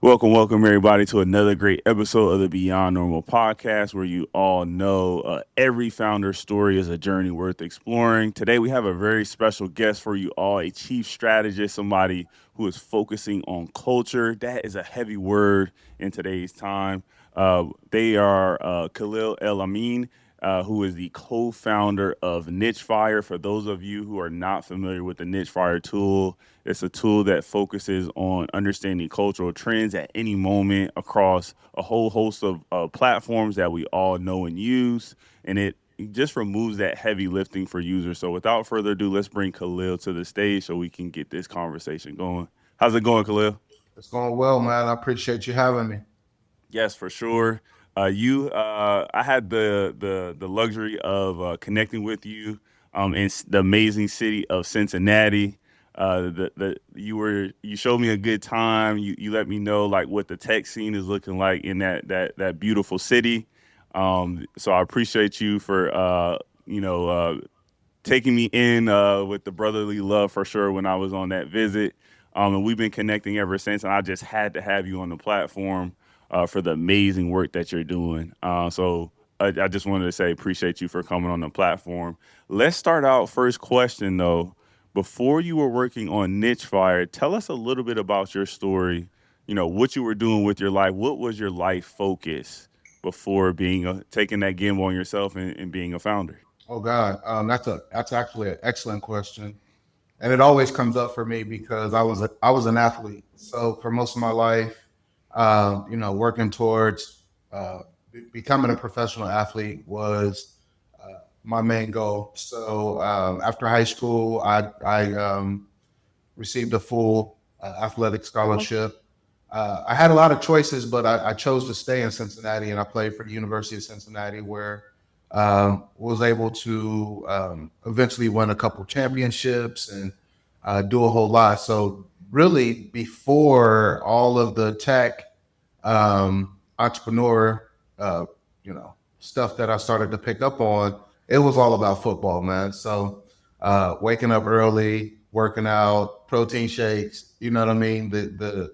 Welcome everybody to another great episode of the Beyond Normal podcast, where you all know every founder story is a journey worth exploring. Today, we have a very special guest for you all, a chief strategist, somebody who is focusing on culture. That is a heavy word in today's time. They are Khalil El-Amin, who is the co-founder of NicheFire. For those of you who are not familiar with the NicheFire tool, it's a tool that focuses on understanding cultural trends at any moment across a whole host of platforms that we all know and use, and it just removes that heavy lifting for users. So without further ado, let's bring Khalil to the stage so we can get this conversation going. How's it going, Khalil? It's going well, man. I appreciate you having me. Yes, for sure. I had the luxury of connecting with you in the amazing city of Cincinnati. You showed me a good time. You let me know like what the tech scene is looking like in that beautiful city. So I appreciate you for taking me in with the brotherly love for sure when I was on that visit. And we've been connecting ever since. And I just had to have you on the platform for the amazing work that you're doing. So I just wanted to say appreciate you for coming on the platform. Let's start out first question though. Before you were working on NicheFire, tell us a little bit about your story. You know what you were doing with your life. What was your life focus before taking that gamble on yourself and being a founder? Oh God, that's actually an excellent question, and it always comes up for me because I was an athlete. So for most of my life, working towards becoming a professional athlete was my main goal. So after high school, I received a full athletic scholarship. I had a lot of choices, but I chose to stay in Cincinnati, and I played for the University of Cincinnati, where was able to eventually win a couple championships and do a whole lot. So really, before all of the tech entrepreneur, uh, stuff that I started to pick up on, it was all about football, man. So waking up early, working out, protein shakes, you know what I mean? The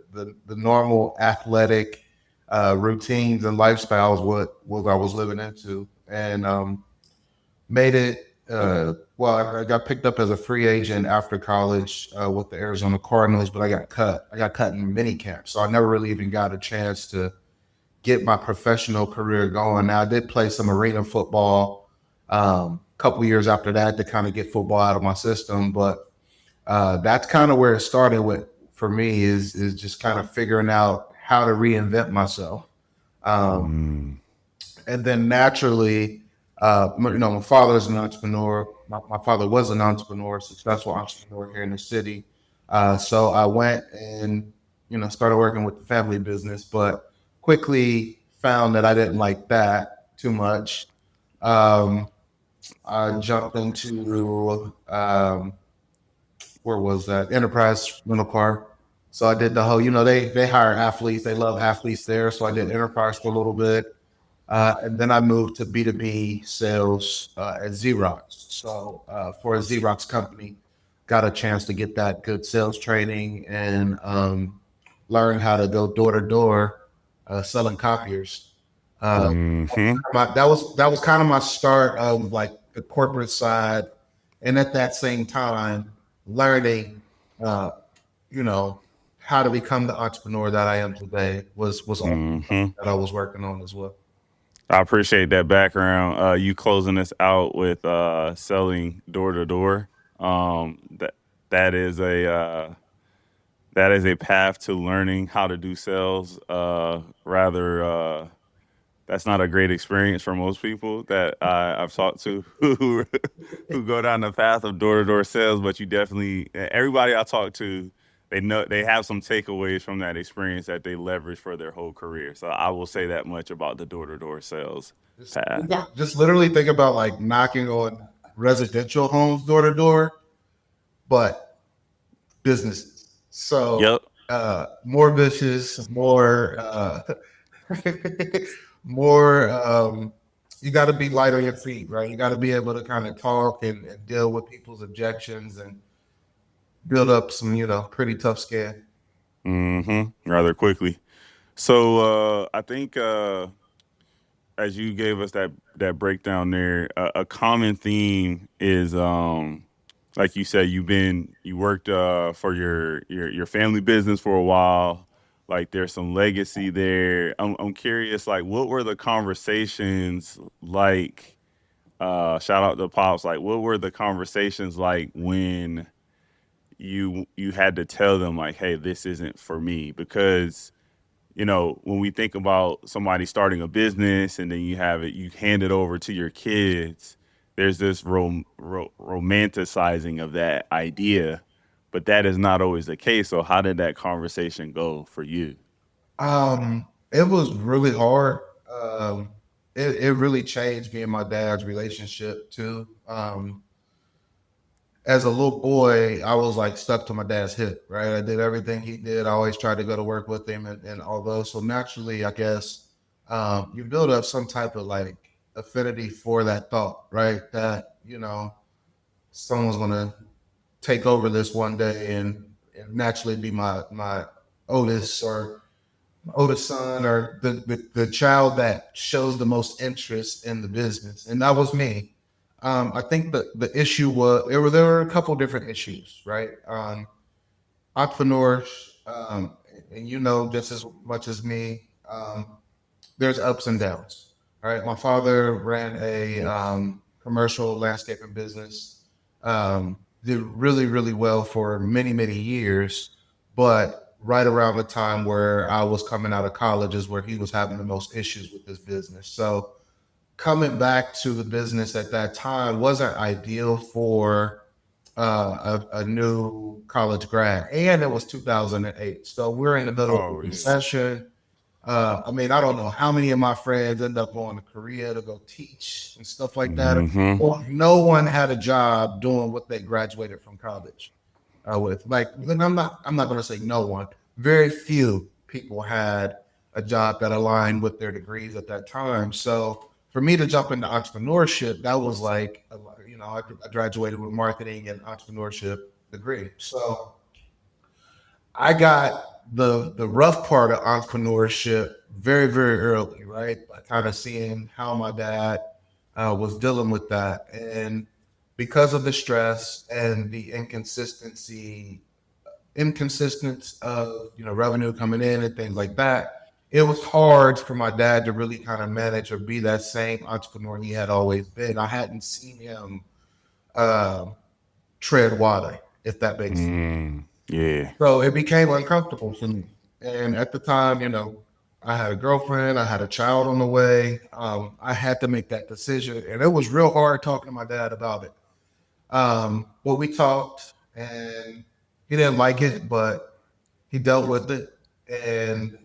normal athletic routines and lifestyles what I was living into, and made it. Well, I got picked up as a free agent after college with the Arizona Cardinals, but I got cut. I got cut in mini camp, so I never really even got a chance to get my professional career going. Now I did play some arena football a couple years after that to kind of get football out of my system, but that's kind of where it started with for me is just kind of figuring out how to reinvent myself. Um, Mm, and then naturally, my father is an entrepreneur. My father was an entrepreneur, successful entrepreneur here in the city. So I went and started working with the family business, but quickly found that I didn't like that too much. Um, I jumped into where was that enterprise rental car. So I did the whole, they hire athletes, they love athletes there. So I did enterprise for a little bit. And then I moved to B2B sales at Xerox. So for a Xerox company, got a chance to get that good sales training and learn how to go door to door selling copiers. hmm That was kind of my start of like the corporate side, and at that same time, learning, uh, you know, how to become the entrepreneur that I am today was all hmm that I was working on as well. I appreciate that background. You closing this out with selling door to door. That that is a that is a path to learning how to do sales. That's not a great experience for most people that I've talked to who go down the path of door to door sales. But you definitely everybody I talk to, they know they have some takeaways from that experience that they leverage for their whole career. So I will say that much about the door to door sales Just, path. just literally think about like knocking on residential homes door to door, but businesses. So Yep. more vicious, more more. You got to be light on your feet, right? You got to be able to kind of talk and deal with people's objections and build up some, pretty tough skin. Rather quickly. So I think as you gave us that breakdown there, a common theme is like you said, you worked for your family business for a while. Like there's some legacy there. I'm curious, like what were the conversations like? Shout out to Pops. Like what were the conversations like when you had to tell them like, hey, this isn't for me? Because when we think about somebody starting a business and then you hand it over to your kids, there's this romanticizing of that idea, but that is not always the case. So, how did that conversation go for you? It was really hard. It really changed me and my dad's relationship too. As a little boy, I was like stuck to my dad's hip, right? I did everything he did. I always tried to go to work with him and all those. So naturally, I guess you build up some type of like affinity for that thought, right? That, someone's going to take over this one day and naturally be my oldest or oldest son or the child that shows the most interest in the business. And that was me. I think the issue was there were a couple different issues, right? Entrepreneurs, and just as much as me, there's ups and downs. All right. My father ran a commercial landscaping business, did really, really well for many, many years. But right around the time where I was coming out of college is where he was having the most issues with this business. So coming back to the business at that time wasn't ideal for a new college grad. And it was 2008. So we're in the middle of a Oh yeah. recession. I mean, I don't know how many of my friends end up going to Korea to go teach and stuff like that. Mm-hmm. Well, no one had a job doing what they graduated from college with. Like, I'm not going to say no one. Very few people had a job that aligned with their degrees at that time. So for me to jump into entrepreneurship, that was like, I graduated with marketing and entrepreneurship degree. So I got the rough part of entrepreneurship very, very early, right? By kind of seeing how my dad was dealing with that. And because of the stress and the inconsistence of revenue coming in and things like that, it was hard for my dad to really kind of manage or be that same entrepreneur he had always been. I hadn't seen him uh, tread water, if that makes sense. Yeah. So it became uncomfortable for me. And at the time, I had a girlfriend, I had a child on the way. I had to make that decision. And it was real hard talking to my dad about it. Well, we talked and he didn't like it, but he dealt with it. And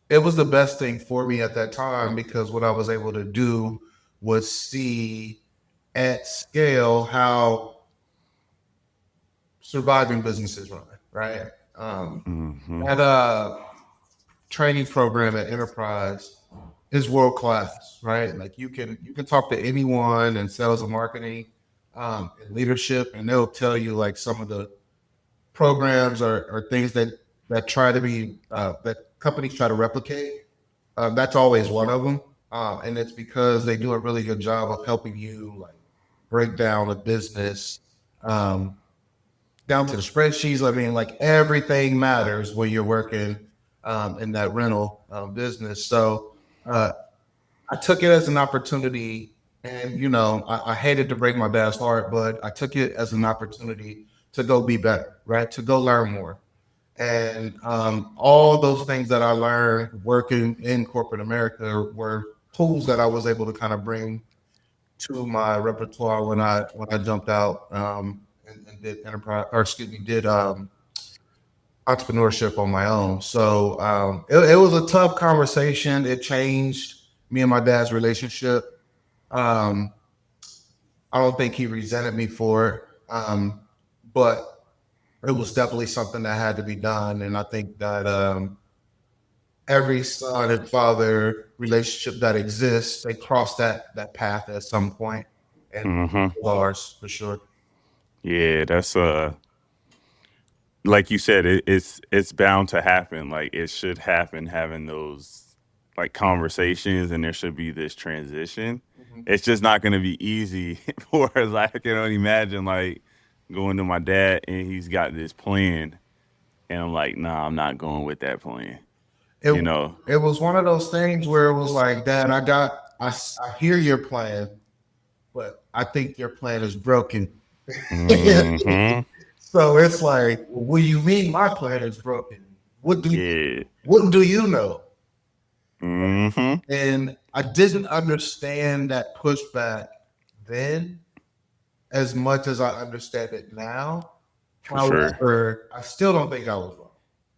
it was the best thing for me at that time because what I was able to do was see at scale how surviving businesses run, right? Mm-hmm. That training program at Enterprise is world class, right? Like you can talk to anyone in sales and marketing, and leadership, and they'll tell you like some of the programs or things that try to be that companies try to replicate. That's always one of them, and it's because they do a really good job of helping you like break down a business. Um, Down to the spreadsheets. I mean, like everything matters when you're working in that rental business. So uh, I took it as an opportunity, and I hated to break my dad's heart, but I took it as an opportunity to go be better, right? To go learn more, and all those things that I learned working in corporate America were tools that I was able to kind of bring to my repertoire when I jumped out and did enterprise or excuse me did entrepreneurship on my own. So it was a tough conversation. It changed me and my dad's relationship. Um, I don't think he resented me for it, but it was definitely something that had to be done. And I think that every son and father relationship that exists, they cross that path at some point, and Mm-hmm. ours for sure. Yeah, like you said, it's bound to happen. Like it should happen, having those like conversations, and there should be this transition. Mhm. It's just not going to be easy for us. Like I can only imagine like going to my dad and he's got this plan, and I'm like, nah, I'm not going with that plan. It You know. it was one of those things where it was like, Dad, I hear your plan, but I think your plan is broken. Hmm. So it's like, what do you mean my plan is broken? What do Yeah. what do you know? Hmm. And I didn't understand that pushback then as much as I understand it now. For sure. However, I still don't think I was wrong,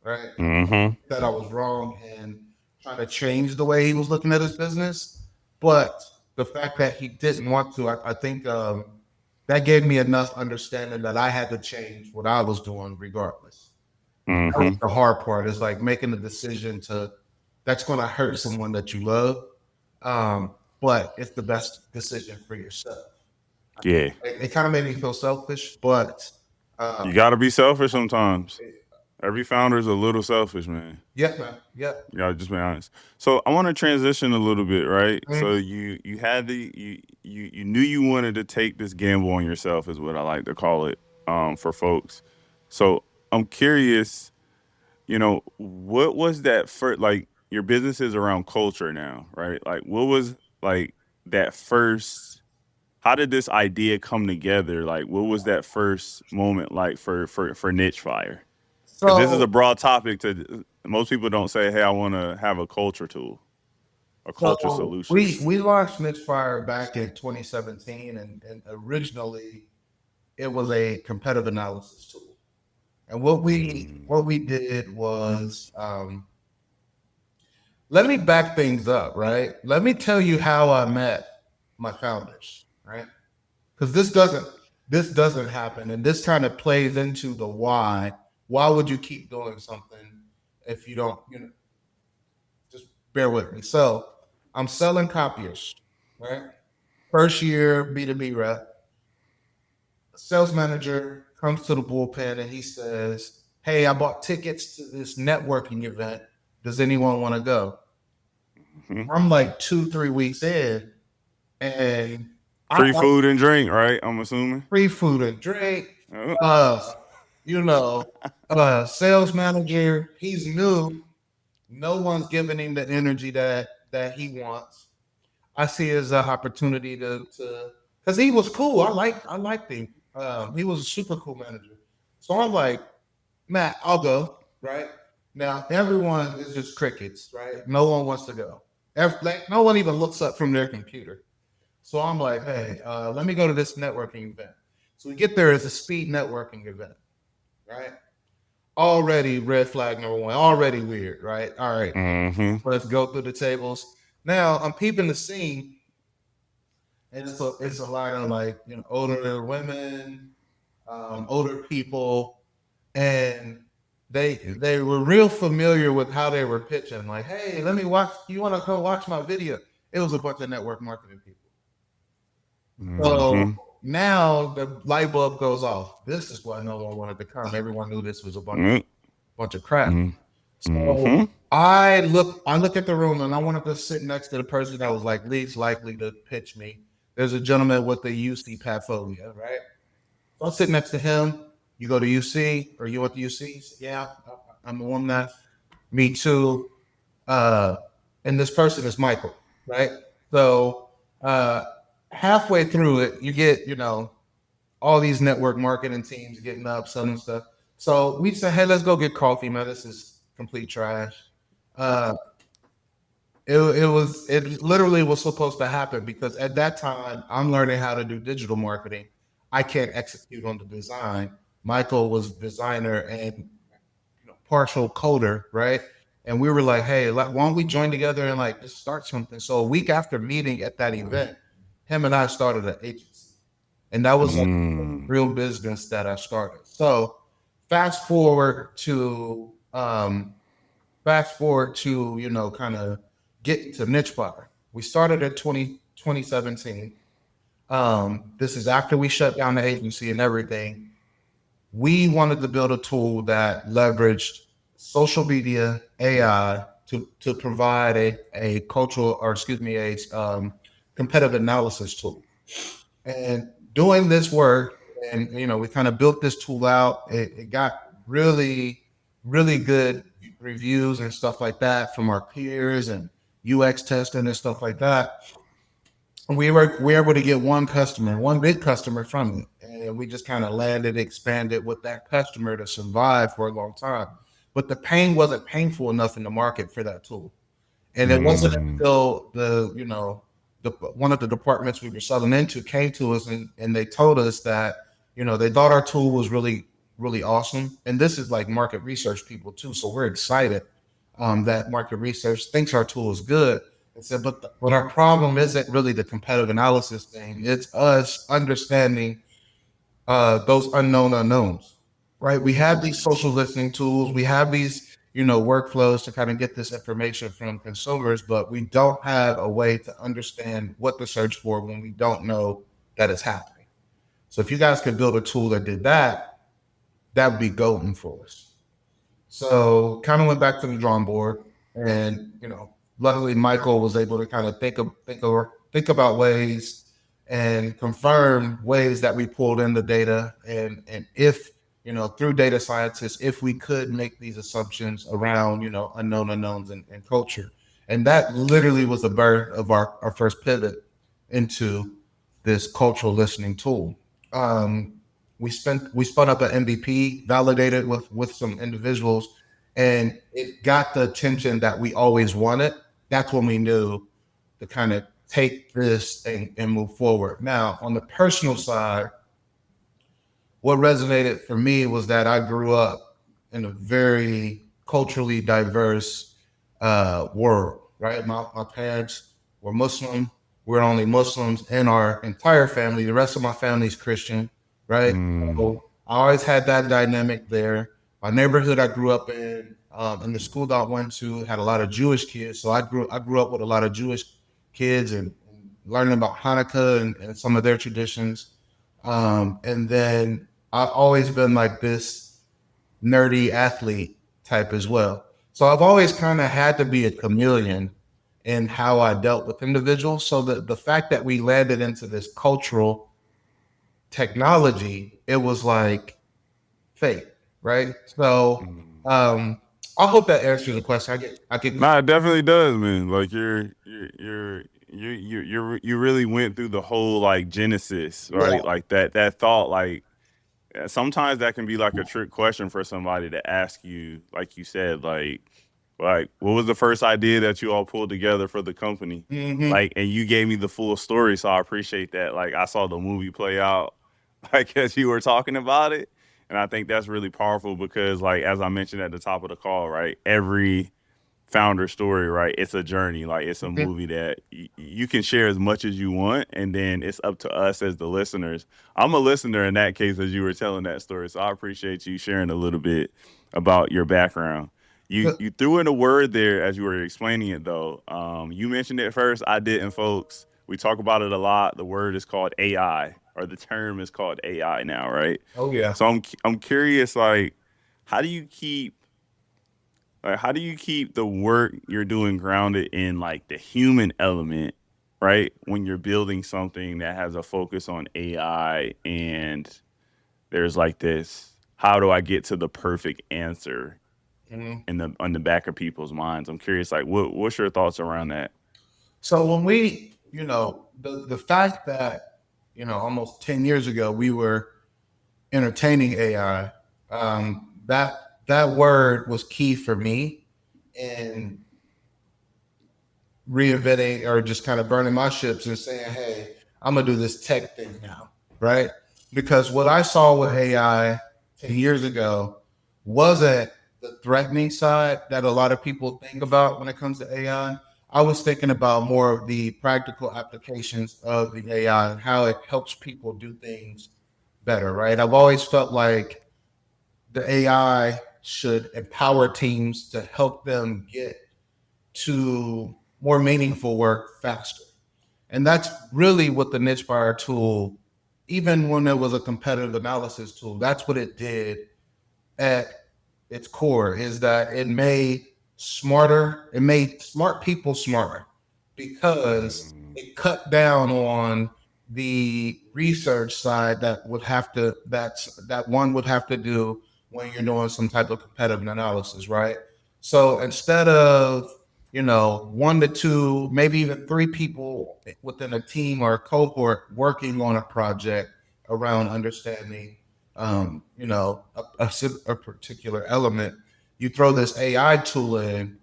right? Hmm. That I was wrong in trying to change the way he was looking at his business. But the fact that he didn't want to, I think that gave me enough understanding that I had to change what I was doing regardless. That was Hmm. the hard part, is like making the decision to, that's going to hurt someone that you love. But it's the best decision for yourself. Yeah. It kind of made me feel selfish, but You um, got to be selfish sometimes. Every founder is a little selfish, man. yeah, man, yeah. You gotta just be honest. So I want to transition a little bit, right? So Mm. you had you knew you wanted to take this gamble on yourself, is what I like to call it, for folks. So I'm curious, what was that first, like your business is around culture now, right? Like what was like that first, how did this idea come together? Like what was that first moment like for NicheFire? Because this is a So, broad topic. To most people don't say, "Hey, I want to have a culture tool, a culture so solution." we launched NicheFire back in 2017, and originally it was a competitive analysis tool. And Mm, what we did was, let me back things up, right? Let me tell you how I met my founders, right? Because this doesn't happen, and this kind of plays into the why. Why would you keep doing something if you don't? Just bear with me. So I'm selling copiers, right? First year B2B rep. Sales manager comes to the bullpen and he says, "Hey, I bought tickets to this networking event. Does anyone want to go?" mhm. I'm like 2, 3 weeks in, and I Free got food and drink, right? I'm assuming. free food and drink. Oh. Uh, you know, sales manager, he's new. No one's giving him the energy that he wants. I see it as an opportunity to, because he was cool. I liked him. He was a super cool manager. So I'm like, Matt, I'll go. Right now, everyone is just crickets. Right, no one wants to go. Like, no one even looks up from their computer. So I'm like, hey, let me go to this networking event. So we get there. It's a speed networking event. Right, already red flag number one. Already weird. Right, all right. Hmm. Let's go through the tables. Now I'm peeping the scene, and it's a lot of, like, older women, older people, and they were real familiar with how they were pitching. Like, hey, let me watch. You want to come watch my video? It was a bunch of network marketing people. So Hmm. now the light bulb goes off. This is why no one wanted to come. Everyone knew this was a bunch of crap. Hmm. Hmm. So I look at the room, and I wanted to sit next to the person that was like least likely to pitch me. There's a gentleman with the UC Patphobia, right? So I'll sit next to him. You go to UC, or you went to UC? Yeah, I'm the one that. Me too. Uh, and this person is Michael, right? So uh, halfway through it, you get, all these network marketing teams getting up, selling stuff. So we said, hey, let's go get coffee, man. This is complete trash. Uh, it literally was supposed to happen, because at that time I'm learning how to do digital marketing. I can't execute on the design. Michael was designer and, partial coder, right? And we were like, hey, why don't we join together and like just start something? So a week after meeting at that event, him and I started an agency, and that was like Mm. real business that I started. So fast forward to kind of get to NicheFire. We started at 2017. This is after we shut down the agency and everything. we wanted to build a tool that leveraged social media, AI to provide a cultural, or excuse me, a competitive analysis tool. And doing this work, and we kind of built this tool out. It got really, really good reviews and stuff like that from our peers and UX testing and stuff like that. And we were able to get one big customer from it, and we just kind of landed, expanded with that customer to survive for a long time. But the pain wasn't painful enough in the market for that tool. And it wasn't Mm, until the one of the departments we were selling into came to us, and they told us that, they thought our tool was really, really awesome. And this is like market research people too. So we're excited that market research thinks our tool is good. And said, but our problem isn't really the competitive analysis thing. It's us understanding those unknown unknowns, right? We have these social listening tools. We have these, workflows to kind of get this information from consumers, but we don't have a way to understand what to search for when we don't know that it's happening. So if you guys could build a tool that did that, that would be golden for us. So kind of went back to the drawing board, and luckily Michael was able to kind of think about ways and confirm ways that we pulled in the data, and if through data scientists, if we could make these assumptions around unknown unknowns and culture, and that literally was the birth of our first pivot into this cultural listening tool. Um, we spun up an MVP, validated with some individuals, and it got the attention that we always wanted. That's when we knew to kind of take this and move forward. Now, on the personal side, what resonated for me was that I grew up in a very culturally diverse world, right? My parents were Muslim. We're only Muslims in our entire family. The rest of my family is Christian, right? mm, So I always had that dynamic there. My neighborhood I grew up in the school that I went to, had a lot of Jewish kids. So I grew up with a lot of Jewish kids, and learning about Hanukkah and some of their traditions. And then I've always been like this nerdy athlete type as well. So I've always kind of had to be a chameleon in how I dealt with individuals. So the fact that we landed into this cultural technology, it was like fate, right? So mm. I hope that answers the question. I get Nah, it definitely does, man. Like you really went through the whole like genesis, yeah. right? Like that thought, like sometimes that can be like a trick question for somebody to ask you, like you said, like what was the first idea that you all pulled together for the company? Hmm. Like, and you gave me the full story, so I appreciate that. Like, I saw the movie play out, like as you were talking about it, and I think that's really powerful because, like, as I mentioned at the top of the call, right, every founder story, right? It's a journey. Like it's a movie that you can share as much as you want, and then it's up to us as the listeners. I'm a listener in that case, as you were telling that story, so I appreciate you sharing a little bit about your background. You threw in a word there as you were explaining it, though. You mentioned it first. I didn't, folks. We talk about it a lot. The word is called AI, or the term is called AI now, right? Oh yeah. So I'm curious, like, how do you keep how do you keep the work you're doing grounded in like the human element, right? When you're building something that has a focus on AI and there's like this, how do I get to the perfect answer Mhm. in the on the back of people's minds? I'm curious, like what's your thoughts around that? So when we, the fact that, almost 10 years ago we were entertaining AI, that word was key for me in reinventing or just kind of burning my ships and saying, hey, I'm gonna do this tech thing now, right? Because what I saw with AI 10 years ago wasn't the threatening side that a lot of people think about when it comes to AI. I was thinking about more of the practical applications of the AI and how it helps people do things better, right? I've always felt like the AI should empower teams to help them get to more meaningful work faster. And that's really what the NicheFire tool even when it was a competitive analysis tool, that's what it did at its core, is that it made smart people smarter because Mm, it cut down on the research side that one would have to do when you're doing some type of competitive analysis, right? So instead of, one to two, maybe even three people within a team or a cohort working on a project around understanding, a particular element, you throw this AI tool in.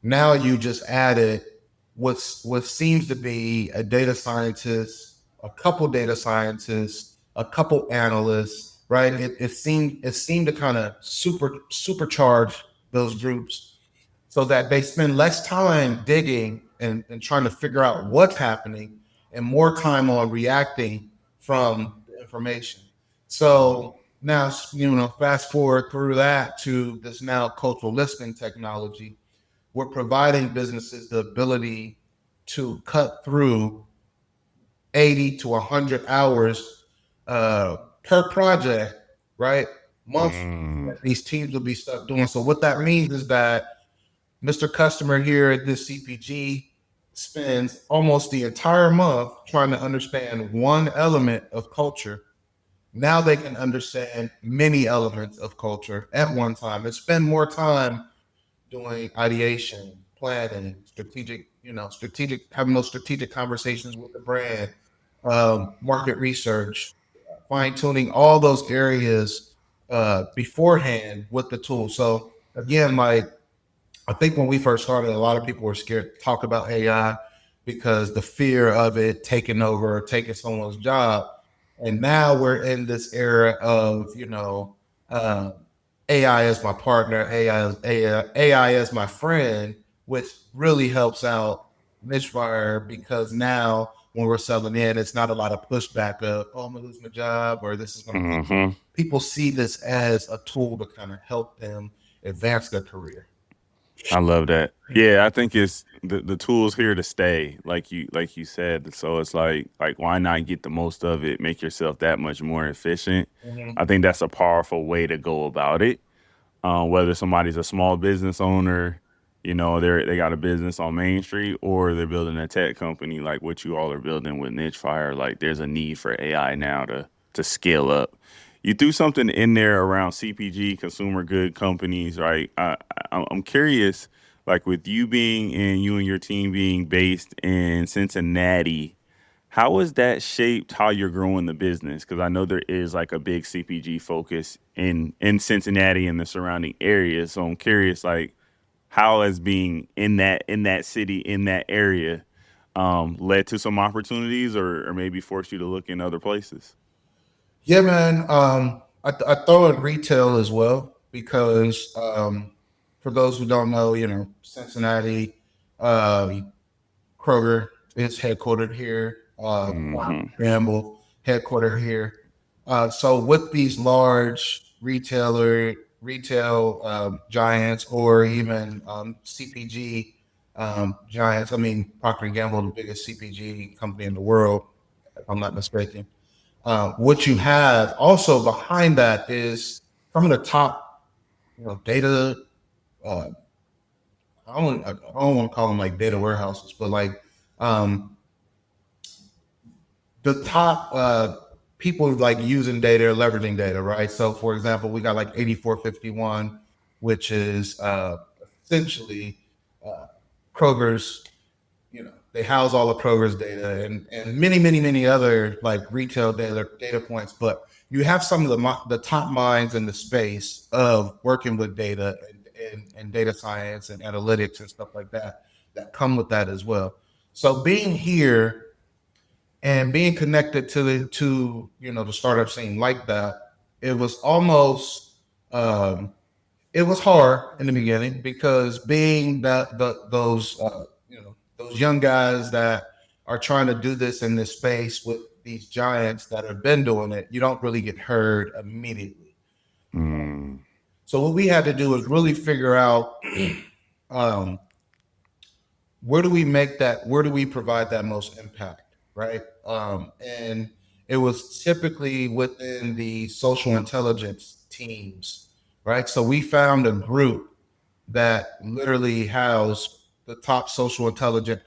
Now you just added what seems to be a data scientist, a couple data scientists, a couple analysts, right? It seemed to kind of supercharge those groups so that they spend less time digging and trying to figure out what's happening and more time on reacting from the information. So now, fast forward through that to this now cultural listening technology. We're providing businesses the ability to cut through 80 to 100 hours per project, right? Month mm, that these teams will be stuck doing. So what that means is that Mr. Customer here at this CPG spends almost the entire month trying to understand one element of culture. Now they can understand many elements of culture at one time and spend more time doing ideation, planning, having those strategic conversations with the brand, market research, fine tuning all those areas beforehand with the tool. So again, like, I think when we first started, a lot of people were scared to talk about AI because the fear of it taking over, taking someone's job. And now we're in this era of, AI as my partner, AI as my friend, which really helps out NicheFire because now when we're selling in, it's not a lot of pushback of, oh, I'm gonna lose my job or this is gonna. mhm. People see this as a tool to kind of help them advance their career. I love that. Yeah, I think it's the tool's here to stay, like you said. So it's like why not get the most of it, make yourself that much more efficient. I Mhm. think that's a powerful way to go about it. Whether somebody's a small business owner, they got a business on Main Street, or they're building a tech company like what you all are building with NicheFire. Like there's a need for AI now to scale up. You threw something in there around CPG, consumer good companies, right? I'm curious, like with you and your team being based in Cincinnati, how has that shaped how you're growing the business? Because I know there is like a big CPG focus in Cincinnati and the surrounding areas. So I'm curious, like, how has being in that city in that area led to some opportunities, or maybe forced you to look in other places? Yeah, man. I throw in retail as well because for those who don't know, Cincinnati, uh, Kroger is headquartered here. Hmm. Gamble headquartered here. So with these large retail giants or even CPG giants, I mean Procter and Gamble, the biggest CPG company in the world, if I'm not mistaken. What you have also behind that is some of the top, data. Uh, I don't want to call them like data warehouses, but like um, the top people like using data or leveraging data, right? So, for example, we got like 8451, which is essentially uh, Kroger's. They house all of Kroger's data and many other like retail data points. But you have some of the top minds in the space of working with data and data science and analytics and stuff like that come with that as well. So being here and being connected to the startup scene like that, it was almost um, it was hard in the beginning because being that those young guys that are trying to do this in this space with these giants that have been doing it, you don't really get heard immediately. Mm, So what we had to do was really figure out um, where do we provide that most impact, right? And it was typically within the social intelligence teams, right? So we found a group that literally housed the top social intelligence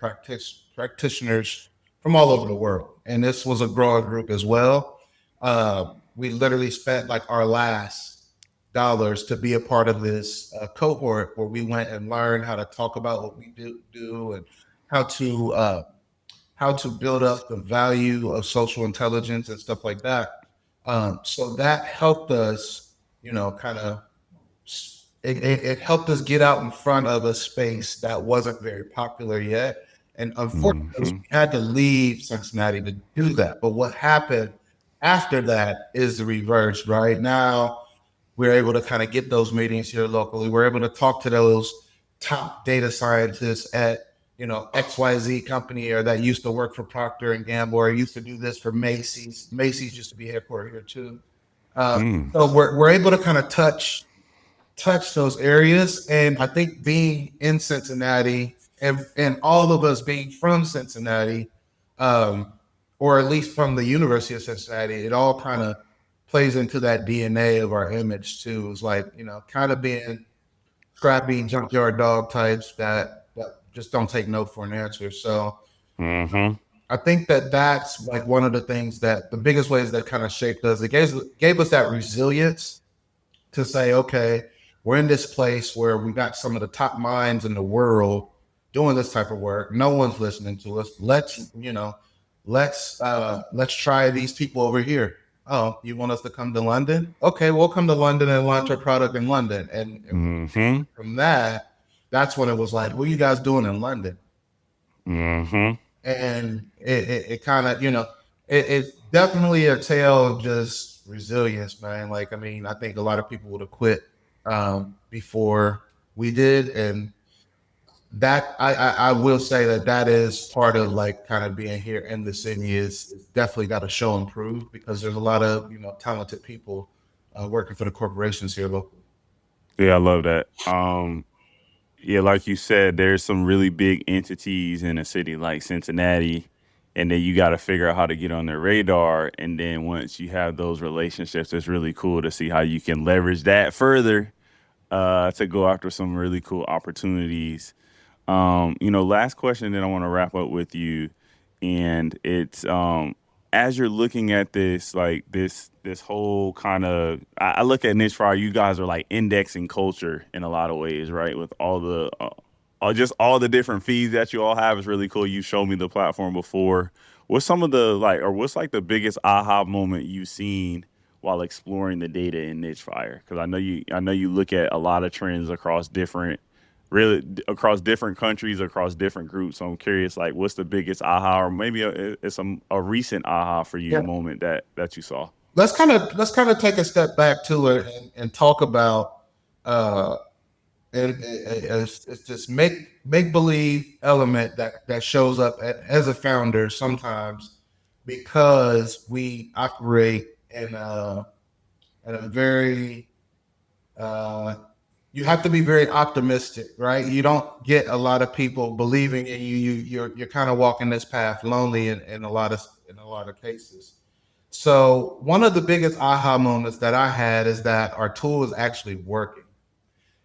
practitioners from all over the world. And this was a growing group as well. We literally spent like our last dollars to be a part of this cohort where we went and learned how to talk about what we do and how to uh, how to build up the value of social intelligence and stuff like that. So that helped us, kind of it helped us get out in front of a space that wasn't very popular yet. And unfortunately, Mm-hmm. we had to leave Cincinnati to do that. But what happened after that is the reverse, right? Now we're able to kind of get those meetings here locally. We're able to talk to those top data scientists at, XYZ company, or that used to work for Procter and Gamble, or used to do this for Macy's. Macy's used to be headquartered here too. Mm. So we're able to kind of touch those areas. And I think being in Cincinnati, and all of us being from Cincinnati, um, or at least from the University of Cincinnati, it all kind of plays into that DNA of our image too. It's like, kind of being scrappy junkyard dog types that just don't take no for an answer. So Mm-hmm. I think that that's like one of the things that the biggest ways that kind of shaped us. It gave us that resilience to say, okay, we're in this place where we got some of the top minds in the world doing this type of work. No one's listening to us. Let's try these people over here. Oh, you want us to come to London? Okay, we'll come to London and launch our product in London. And Mm-hmm. from that, that's when it was like, what are you guys doing in London? Mm-hmm. And it kind of, it's definitely a tale of just resilience, man. Like, I mean, I think a lot of people would have quit before we did. And that I will say that is part of like kind of being here in the city is definitely got to show and prove, because there's a lot of, talented people working for the corporations here locally. Yeah, I love that. Yeah, like you said, there's some really big entities in a city like Cincinnati, and then you got to figure out how to get on their radar. And then once you have those relationships, it's really cool to see how you can leverage that further to go after some really cool opportunities. Last question that I want to wrap up with you, and it's as you're looking at this, like this whole kind of, I look at NicheFire. You guys are like indexing culture in a lot of ways, right? With all the just all the different feeds that you all have is really cool. You showed me the platform before. What's some of the like, or what's like the biggest aha moment you've seen while exploring the data in NicheFire? Because I know you look at a lot of trends across different, really across different countries, across different groups. So I'm curious, like, what's the biggest aha, or maybe it's a recent aha for you Yeah. moment that you saw? Let's kind of take a step back to it and talk about uh, it's this make believe element that shows up as a founder sometimes, because we operate in a very uh, you have to be very optimistic, right? You don't get a lot of people believing in you. You're kind of walking this path lonely in a lot of cases. So one of the biggest aha moments that I had is that our tool is actually working.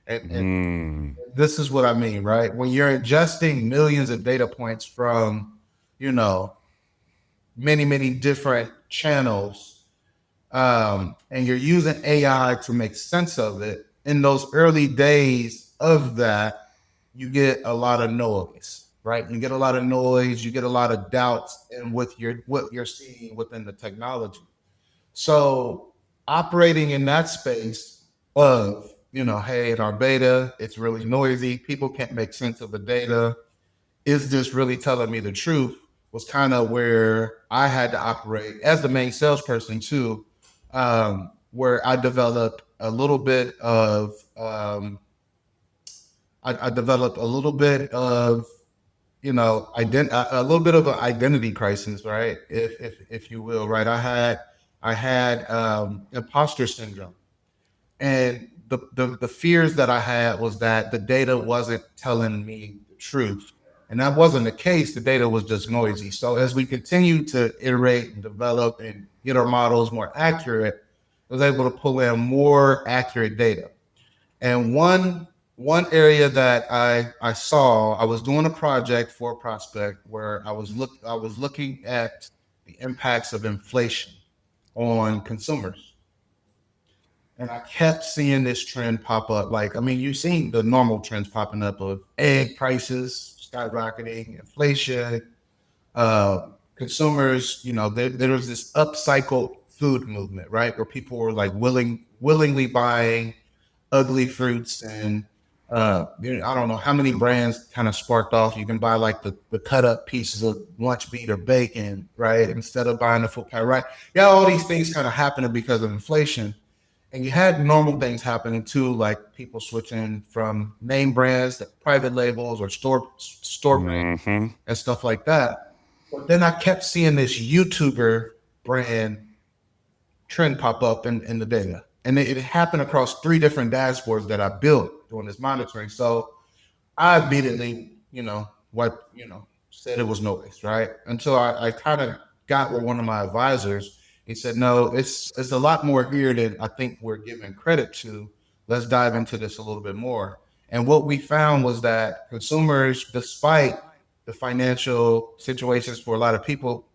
And Mm, this is what I mean, right? When you're ingesting millions of data points from, you know, many, many different channels, and you're using AI to make sense of it, in those early days of that, you get a lot of noise, right? You get a lot of noise, you get a lot of doubts in what you're seeing within the technology. So operating in that space of, hey, in our beta, it's really noisy. People can't make sense of the data. Is this really telling me the truth? Was kind of where I had to operate as the main salesperson too, where I developed a little bit of, I developed a little bit of, a little bit of an identity crisis, right? If you will, right? I had imposter syndrome, and the fears that I had was that the data wasn't telling me the truth, And that wasn't the case. The data was just noisy. So as we continued to iterate and develop and get our models more accurate, I was able to pull in more accurate data. And one area that I saw, I was doing a project for a prospect where I was looking at the impacts of inflation on consumers. And I kept seeing this trend pop up. Like, I mean, you've seen the normal trends popping up of egg prices skyrocketing, inflation, consumers, there was this upcycled food movement, right? Where people were like willingly buying ugly fruits and I don't know how many brands kind of sparked off. You can buy like the cut up pieces of lunch meat or bacon, right? Instead of buying the full pack, right? Yeah, all these things kind of happening because of inflation. And you had normal things happening too, like people switching from name brands to private labels or store brands and stuff like that. But then I kept seeing this YouTuber brand trend pop up in the data. And it happened across 3 different dashboards that I built doing this monitoring. So I immediately, said it was noise, right? Until I kind of got with one of my advisors. He said, no, it's a lot more here than I think we're giving credit to. Let's dive into this a little bit more. And what we found was that consumers, despite the financial situations for a lot of people,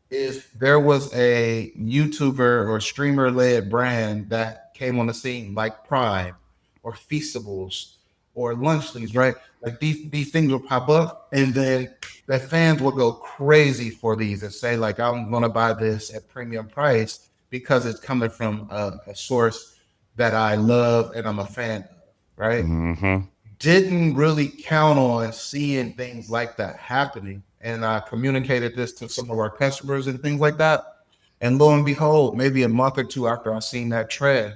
if there was a YouTuber or streamer led brand that came on the scene like Prime or Feastables or Lunchlies, right? Like these things will pop up and then the fans will go crazy for these and say like, I'm going to buy this at premium price because it's coming from a source that I love and I'm a fan of, right? Didn't really count on seeing things like that happening. And I communicated this to some of our customers and things like that. And lo and behold, maybe a month or two after I seen that trend,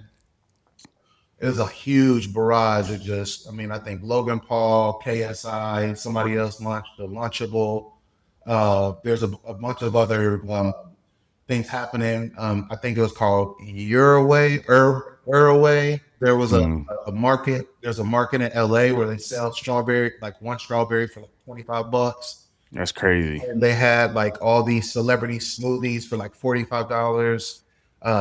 it was a huge barrage of just, I mean, I think Logan Paul, KSI, somebody else launched the Lunchable. There's a bunch of other things happening. I think it was called Uraway. There was a market. There's a market in LA where they sell strawberry, like one strawberry for like $25. That's crazy. And they had like all these celebrity smoothies for like $45,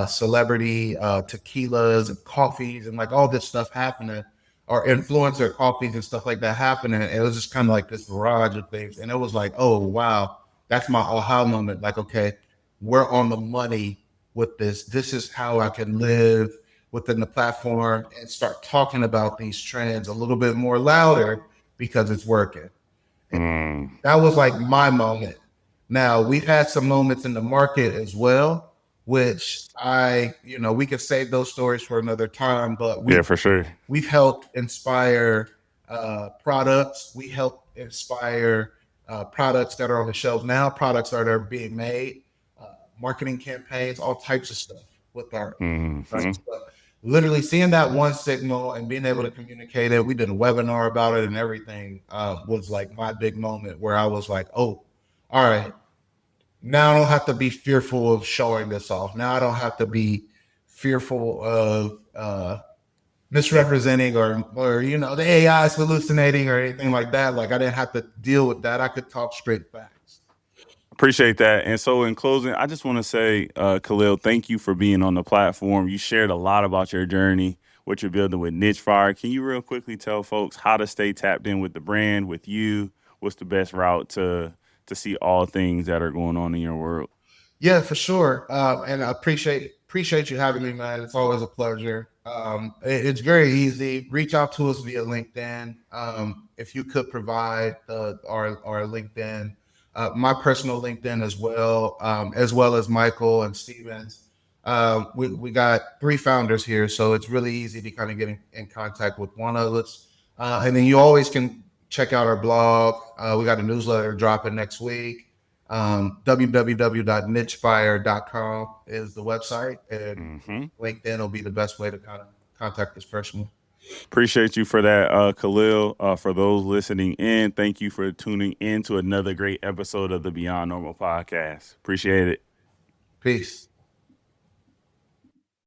celebrity tequilas and coffees and like all this stuff happening, or influencer coffees and stuff like that happening. It was just kind of like this barrage of things. And it was like, oh, wow, that's my aha moment. Like, okay, we're on the money with this. This is how I can live within the platform and start talking about these trends a little bit more louder because it's working. That was like my moment. Now we've had some moments in the market as well, which we could save those stories for another time, but Yeah, for sure. we've helped inspire products. We help inspire products that are on the shelves now, products that are being made, marketing campaigns, all types of stuff with our sites. But literally seeing that one signal and being able to communicate it. We did a webinar about it and everything was like my big moment where I was like, oh, all right, now I don't have to be fearful of showing this off. Now I don't have to be fearful of misrepresenting or the AI is hallucinating or anything like that. Like I didn't have to deal with that. I could talk straight facts. Appreciate that. And so, in closing, I just want to say, Khalil, thank you for being on the platform. You shared a lot about your journey, what you're building with NicheFire. Can you real quickly tell folks how to stay tapped in with the brand, with you? What's the best route to see all things that are going on in your world? Yeah, for sure. And I appreciate you having me, man. It's always a pleasure. It's very easy. Reach out to us via LinkedIn. If you could provide our LinkedIn, my personal LinkedIn as well as Michael and Stevens. We got 3 founders here, so it's really easy to kind of get in contact with one of us. And then you always can check out our blog. We got a newsletter dropping next week. www.nichefire.com is the website, and LinkedIn will be the best way to kind of contact us personally. Appreciate you for that, Khalil. For those listening in, thank you for tuning in to another great episode of the Beyond Normal podcast. Appreciate it. Peace.